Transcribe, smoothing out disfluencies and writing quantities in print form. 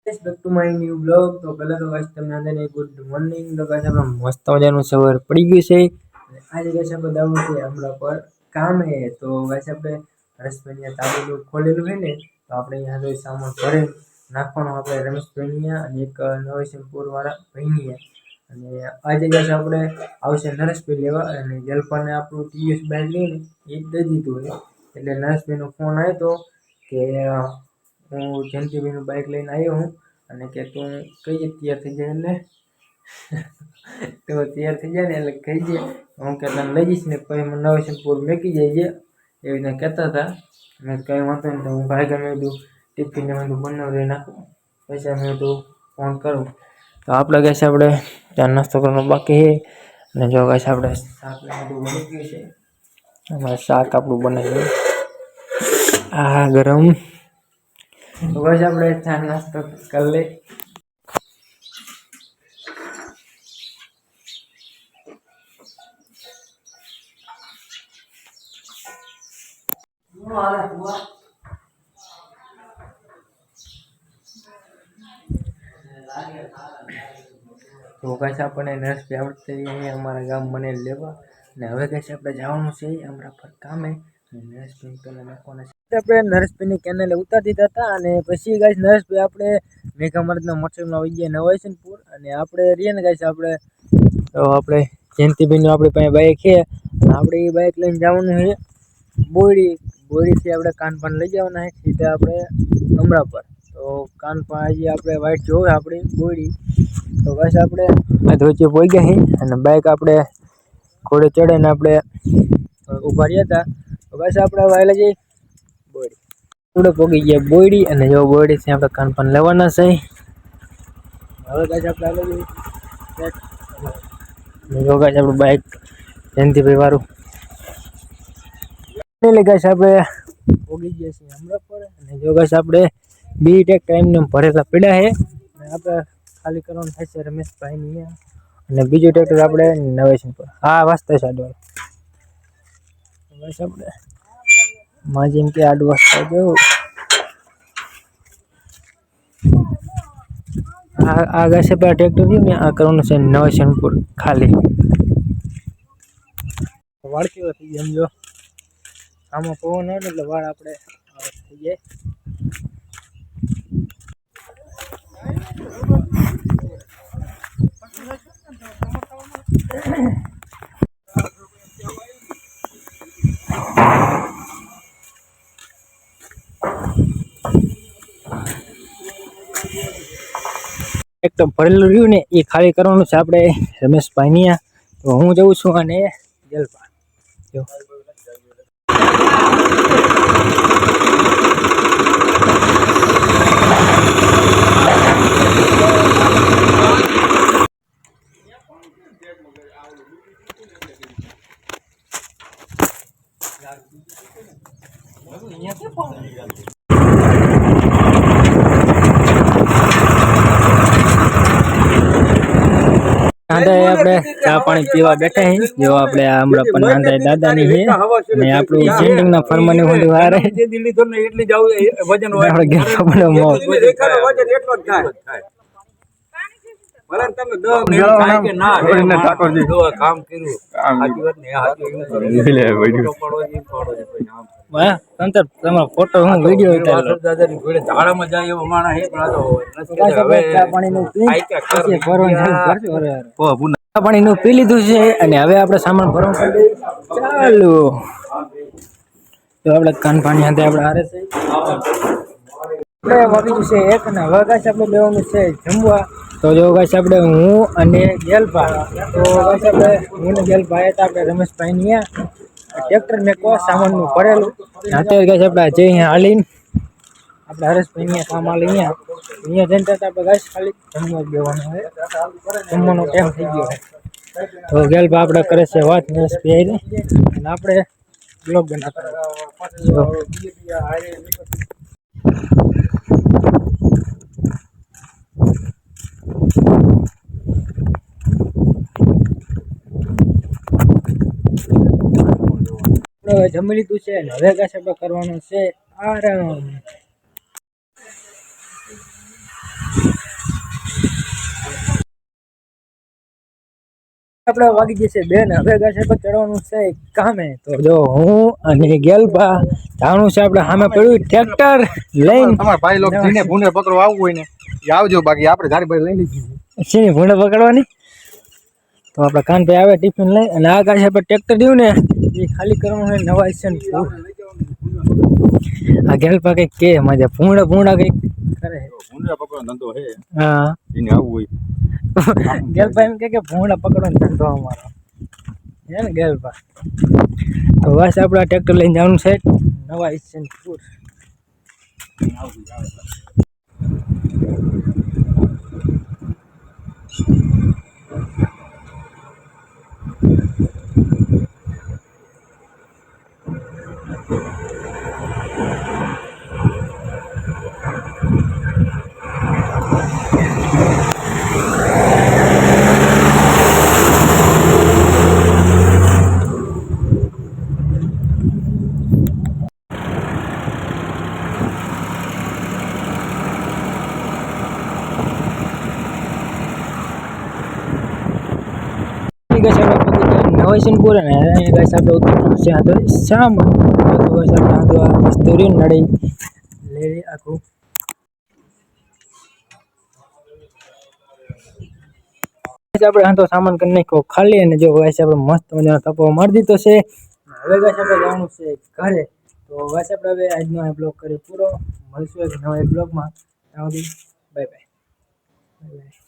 Back to my new blog. તો પહેલા તો ગાઈસ તમને બધાને ગુડ મોર્નિંગ. તો ગાઈસ આપણે મસ્ત મજાનું સવાર પડી ગયું છે. આજે ગાઈસ આપણે જવાનું છે હમણાં પર કામે. તો ગાઈસ આપણે રમેશભાઈ તાબેલું ખોલેલું છે ને, તો આપણે અહીંયા આગળ સામાન ભરે નાખવાનું આપણે રમેશભાઈ અને એક નવસિંહપુર વાળા ભાઈ. અને આજે ગાઈસ આપણે આવશે નરેશભાઈ લેવા, અને જલપાને આપણું ટીવીએસ બાઇક લઈને એ દઈ દીધું હોય. એટલે નરેશભાઈનો ફોન આવ્યો તો કે હું જયંતિભાઈનું બાઇક લઈને આવ્યો હું, અને કે તું કઈ તૈયાર થઈ જાય એટલે તો તૈયાર થઈ જાય ને એટલે કહી દે હું કે તને લઈ જઈશ ને પછી મને નવસિંહપુર મેકી જાય છે એવી રીતના કહેતા હતા. મેં કંઈ વાંધો નહીં, તો હું ભાઈ ગમે બધું ટિફિનને બધું બનાવી નાખું પછી મેં બધું ફોન કરું. તો આપણે કહેશે આપણે ચા નાસ્તો કરવાનો બાકી છે. અને જો કહેશે આપણે શાક બધું બની ગયું છે. અમારે શાક આપણું બનાવ્યું આ ગરમ. તો બસ આપણે ચા નાસ્તો કરી લઈ. તો કાંઈ આપણને નરેશભાઈ આવડશે અહીંયા અમારા ગામ મને લેવા, અને હવે કાંઈ આપણે જવાનું છે હમણાં પર કામે. નરેશભાઈ પહેલાં નાખવાના છે આપણે નરેશભાઈની કેનેલે ઉતારી દીધા હતા. અને પછી ગાઈસ નરેશભાઈ આપણે મેઘામૃતના મોટરસાઇકલમાં વહી ગયા નવસિંહપુર. અને આપણે રહીએ ને ગાઈસ આપણે તો આપણે જયંતિભાઈનું આપણી પાસે બાઇક છે, અને આપણે એ બાઇક લઈને જવાનું છે બોડીથી આપણે કાનપાન લઈ જવાના છે સીધા આપણે અમરા પર. તો કાનપાન આજે આપણે વાઇટ જોવે આપણી બોડી. તો બસ આપણે આ વચ્ચે પહોંચી ગયા છીએ, અને બાઇક આપણે ઘોડે ચડે ને આપણે ઊભા રહ્યા હતા. તો બસ આપણે હવે લઈ જઈએ બોડી. આપણે પહોંચી ગયા બોડી, અને જો બોડીથી આપણે કાનપાન લેવાના છે. હવે બસ આપણે લઈ જઈએ જો ગાઈસ આપણું બાઇક જયંતિભાઈ વાળું એટલે ગાઈસ આપણે પહોંચી ગયા છીએ હમણાં પર. અને જો ગાઈસ આપણે બી ટ્રેક્ટર એમને ભરેલા પડ્યા છે, અને આપણે ખાલી કરવાનું થાય છે રમેશભાઈની. અને બીજું ટ્રેક્ટર આપણે નવેસિંહપુર હા વાસ્તા છે આડવા. બસ આપણે માજી કે આડું વાસ્તા જવું. આ ગાઈસ આપણે ટ્રેક્ટર રહ્યું ને આ કરવાનું છે નવેસિંહપુર ખાલી. વાળ કેવો થઈ જાય સમજો, આમાં પવન આવે એટલે વાળ આપણે થઈ જાય. એક તો ભરેલું રહ્યું ને એ ખાલી કરવાનું છે આપણે રમેશભાઈની. તો હું જઉં છું અને જલપા જો આપણે ચા પાણી પીવા બેઠા હી. જો આપણે હમણાં પણ નાંદાય દાદાની છે, અને આપણું સેન્ડિંગ ના ફરમાની હું વારે એટલી જાવ વજન હોય આપણે ઘેર આપણે વજન એટલો જ થાય. ભલે તમે 10 મિનિટ થાય કે ના એને ઠાકોરજી કામ કર્યું સાચી વાત ને સાચી લે વિડિયો પડો ઈ પડો વાહ સંતર તમારો ફોટો હું વિડિયો ઉતાર્યો દાદાની જોડે ઝાડામાં જાય એવો માણા હે. પણ આ તો હવે ચા પાણીનું પી પછી ભરવાનું ચાલુ કરજો. અરે ચા પાણીનું પી લીધું છે, અને હવે આપણે સામાન ભરવાનું ચાલુ. તો આપણે કાન પાણી સાથે આપણે હારે છે આપણે વાગી છે એક, ને હવે ગાઈસ આપણે બેવાનું છે જમવા. તો જો ગાઈસ આપણે હું અને ગેલપા, તો ગાઈસ આપણે હું ને ગેલપા આવ્યા હતા આપણે રમેશભાઈની ટ્રેક્ટર ને કો સામાનનું ભરેલું. અત્યારે ગાઈસ આપણે જઈ અહીંયા હાલીને આપણે હરેશભાઈ કામ હાલી અહીંયા જઈને આપણે ગાઈસ ખાલી જમવા બેવાનું હોય, જમવાનો ટાઈમ થઈ ગયો છે. તો ગેલપા આપણે કરે છે વાત નરેશભાઈ, અને આપણે બ્લોગ બનાવતા જમી લીધું છે, હવે ગાઈસ આપણે કરવાનું છે આરામ. આપણે વાગી જશે બેન હવે ગાશે પર ચડવાનું છે કામે તો જો હું અને ગેલબા જાણું છે આપણે સામે પડ્યું ટ્રેક્ટર લઈને તમારા ભાઈ લોકો જીને ભૂંડે પકડવા આવવું હોય ને એ આવજો બાકી આપણે ધારી ભાઈ લઈ લીધી છે ભૂંડે પકડવાની તો આપણે કાનભાઈ આવે ટિફિન લઈ અને આ ગાશે પર ટ્રેક્ટર દઉં ને એ ખાલી કરવાનું હોય નવા છે આ ગેલબા કંઈક કે મજા ભૂંડા કંઈક કરે ભૂંડે પકડવાનો ધંધો હે હા એને આવવું હોય ગેલબા એમ કે ભૂંડા પકડવાનો ધંધો અમારો હે ને ગેલબા તો બસ આપણે આ ટ્રેક્ટર લઈને જવાનું છે નવા ઈસનપુર નવાઈસનપુર અને ગાઈસ આપણે ઉતરવાનું છે આ તો સામાં તો ગાઈસ આપણે આ તો આ વસ્તુરી નડી લઈ આખું આપણે આ તો સામાન કરી નાખ્યો ખાલી અને જો ગાઈસ આપણે મસ્ત મજાનો તપો મારી દીધો છે હવે ગાઈસ આપણે જવાનું છે ઘરે તો ગાઈસ આપણે હવે આજનો આ બ્લોગ કરી પૂરો મળશું એક નવા બ્લોગમાં ત્યાં સુધી બાય બાય.